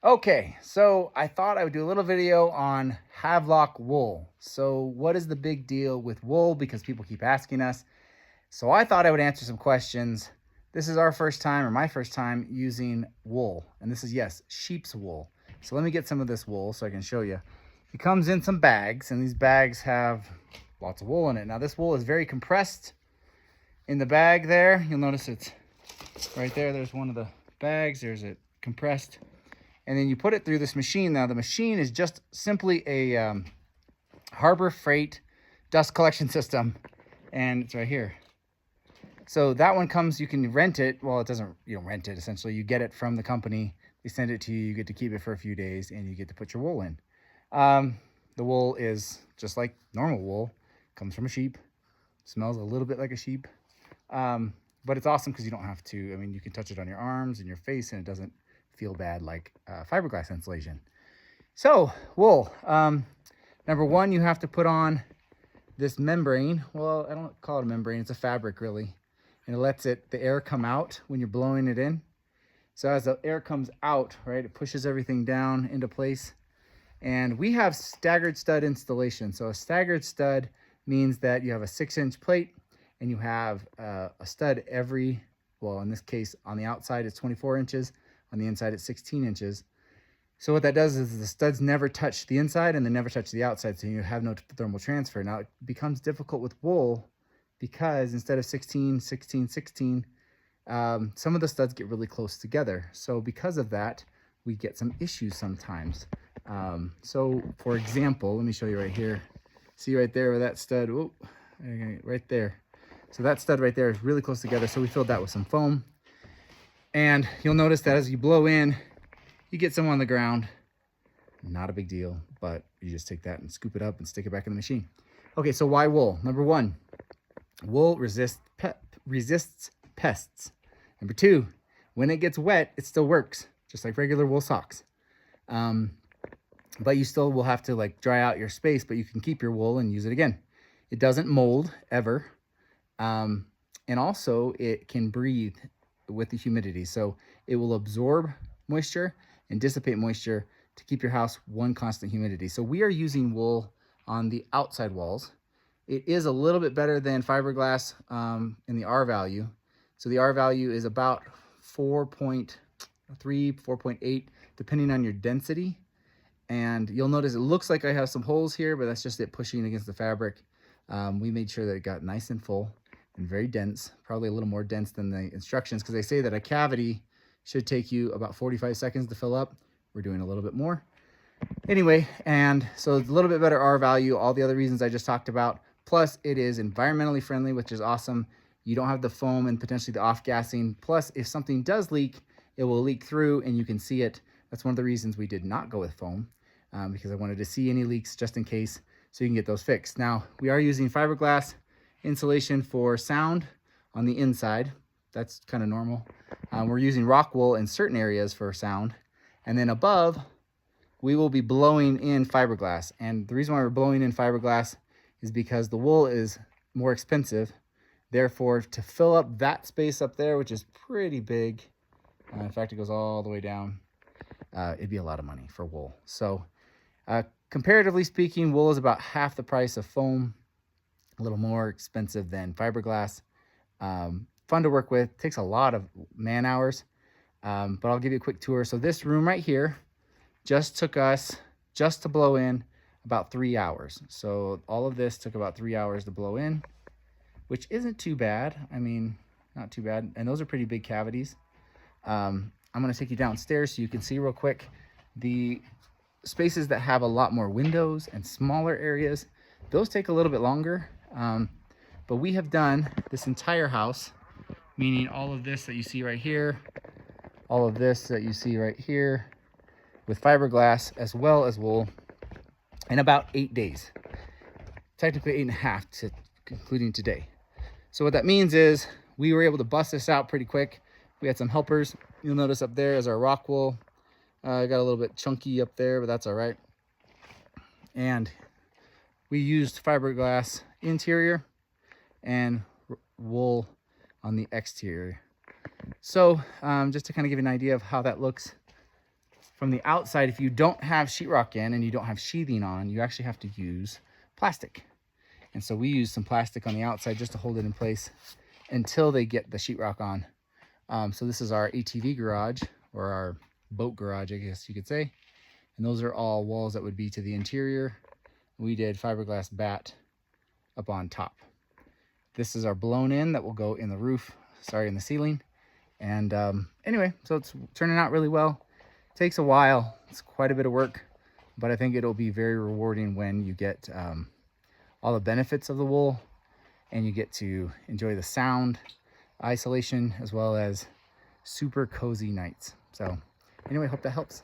Okay, so I thought I would do a little video on Havelock Wool. So what is the big deal with wool? Because people keep asking us. So I thought I would answer some questions. This is our first time, or my first time, using wool. And this is, yes, sheep's wool. So let me get some of this wool so I can show you. It comes in some bags, and these bags have lots of wool in it. Now this wool is very compressed in the bag there. You'll notice it's right there. There's one of the bags. There's it compressed. And then you put it through this machine. Now the machine is just simply a Harbor Freight dust collection system. And it's right here. So that one comes, you can rent it. Well, it doesn't, you don't rent it essentially. You get it from the company. They send it to you. You get to keep it for a few days and you get to put your wool in. The wool is just like normal wool. Comes from a sheep. Smells a little bit like a sheep. But it's awesome because you don't have to, I mean, you can touch it on your arms and your face and it doesn't feel bad like fiberglass insulation. So wool, number one, you have to put on this membrane. Well, I don't call it a membrane, it's a fabric really, and it lets the air come out when you're blowing it in. So as the air comes out, right, it pushes everything down into place. And we have staggered stud installation. So a staggered stud means that you have a 6-inch plate and you have a stud every, well, in this case on the outside it's 24 inches. On the inside, it's 16 inches. So what that does is the studs never touch the inside and they never touch the outside, so you have no thermal transfer. Now, it becomes difficult with wool because instead of 16, 16, 16, some of the studs get really close together. So because of that, we get some issues sometimes. So for example, let me show you right here. See right there where that stud, oh, right there. So that stud right there is really close together. So we filled that with some foam. And you'll notice that as you blow in, you get some on the ground. Not a big deal, but you just take that and scoop it up and stick it back in the machine. Okay, so why wool? Number one, wool resists pests. Number two, when it gets wet, it still works, just like regular wool socks. But you still will have to like dry out your space, but you can keep your wool and use it again. It doesn't mold ever. And also it can breathe with the humidity. So it will absorb moisture and dissipate moisture to keep your house one constant humidity. So we are using wool on the outside walls. It is a little bit better than fiberglass in the R value. So the R value is about 4.3, 4.8, depending on your density. And you'll notice it looks like I have some holes here, but that's just it pushing against the fabric. We made sure that it got nice and full and very dense, probably a little more dense than the instructions, because they say that a cavity should take you about 45 seconds to fill up. We're doing a little bit more. Anyway, and so it's a little bit better R value, all the other reasons I just talked about. Plus, it is environmentally friendly, which is awesome. You don't have the foam and potentially the off-gassing. Plus, if something does leak, it will leak through and you can see it. That's one of the reasons we did not go with foam, because I wanted to see any leaks just in case so you can get those fixed. Now, we are using fiberglass insulation for sound on the inside. That's kind of normal. We're using rock wool in certain areas for sound. And then above, we will be blowing in fiberglass. And the reason why we're blowing in fiberglass is because the wool is more expensive. Therefore, to fill up that space up there, which is pretty big, in fact, it goes all the way down, it'd be a lot of money for wool. So comparatively speaking, wool is about half the price of foam, a little more expensive than fiberglass. Fun to work with, takes a lot of man hours, but I'll give you a quick tour. So this room right here just took us, just to blow in, about 3 hours. So all of this took about 3 hours to blow in, which isn't too bad. I mean, not too bad. And those are pretty big cavities. I'm gonna take you downstairs so you can see real quick the spaces that have a lot more windows and smaller areas. Those take a little bit longer. But we have done this entire house, meaning all of this that you see right here, all of this that you see right here, with fiberglass as well as wool, in about 8 days. Technically 8.5 to including today. So what that means is we were able to bust this out pretty quick. We had some helpers. You'll notice up there is our rock wool. Got a little bit chunky up there, but that's all right. And we used fiberglass interior and wool on the exterior. So just to kind of give you an idea of how that looks from the outside, if you don't have sheetrock in and you don't have sheathing on, you actually have to use plastic. And so we use some plastic on the outside just to hold it in place until they get the sheetrock on. So this is our ATV garage, or our boat garage, I guess you could say. And those are all walls that would be to the interior. We did fiberglass bat up on top. This is our blown in that will go in the roof, in the ceiling. And anyway, so it's turning out really well. It takes a while. It's quite a bit of work, but I think it'll be very rewarding when you get all the benefits of the wool, and you get to enjoy the sound isolation as well as super cozy nights. So anyway, hope that helps.